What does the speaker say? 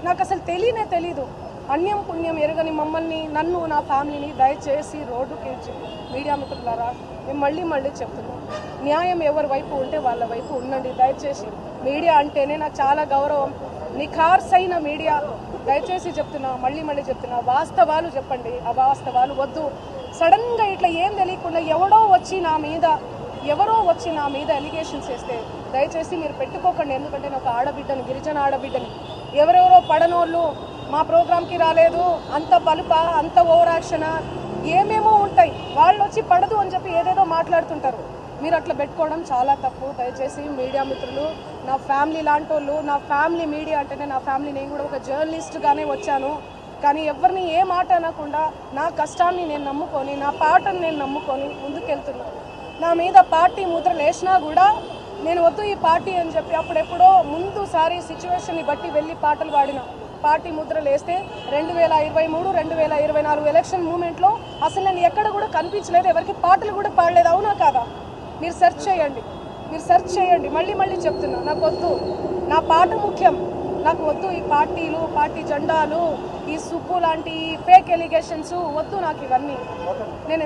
నాకు అసలు తెలీదు. అన్యం పుణ్యం ఎరగని మమ్మల్ని, నన్ను, నా ఫ్యామిలీని దయచేసి రోడ్డుకి మీడియా మిత్రులారా మేము మళ్ళీ చెప్తున్నాం, న్యాయం ఎవరి వైపు ఉంటే వాళ్ళ వైపు ఉండండి. దయచేసి మీడియా అంటేనే నాకు చాలా గౌరవం, నిఖార్సైన మీడియా. దయచేసి చెప్తున్నా, మళ్ళీ చెప్తున్నా, వాస్తవాలు చెప్పండి, అవాస్తవాలు వద్దు. సడన్గా ఇట్లా ఏం తెలియకుండా ఎవరో వచ్చి నా మీద ఎలిగేషన్స్ వేస్తే దయచేసి మీరు పెట్టుకోకండి. ఎందుకంటే నేను ఒక ఆడబిడ్డని, గిరిజన ఆడబిడ్డని. ఎవరెవరో పడనోళ్ళు మా ప్రోగ్రామ్కి రాలేదు, అంత పలుప, అంత ఓవర్ యాక్షనా, ఏమేమో ఉంటాయి. వాళ్ళు వచ్చి పడదు అని చెప్పి ఏదేదో మాట్లాడుతుంటారు. మీరు అట్లా పెట్టుకోవడం చాలా తప్పు. దయచేసి మీడియా మిత్రులు, నా ఫ్యామిలీ లాంటి వాళ్ళు, నా ఫ్యామిలీ మీడియా అంటేనే నా ఫ్యామిలీ, నేను కూడా ఒక జర్నలిస్ట్గానే వచ్చాను. కానీ ఎవరిని ఏ మాట అనకుండా నా కష్టాన్ని నేను నమ్ముకొని, నా పాటను నేను నమ్ముకొని ముందుకెళ్తున్నాను. నా మీద పార్టీ ముద్రలు వేసినా కూడా నేను వద్దు ఈ పార్టీ అని చెప్పి అప్పుడెప్పుడో ముందుసారి సిచ్యువేషన్ని బట్టి వెళ్ళి పాటలు పాడిన. పార్టీ ముద్రలు వేస్తే 2023, 2024 ఎలక్షన్ మూమెంట్లో అసలు నేను ఎక్కడ కూడా కనిపించలేదు, ఎవరికి పాటలు కూడా పాడలేదు. అవునా కాదా? మీరు సెర్చ్ చేయండి. మళ్ళీ చెప్తున్నా, నాకు వద్దు, నా పాట ముఖ్యం. నాకు వద్దు ఈ పార్టీలు, పార్టీ జెండాలు, ఈ సుబ్బు లాంటి ఫేక్ ఎలిగేషన్స్ వద్దు నాకు ఇవన్నీ. నేను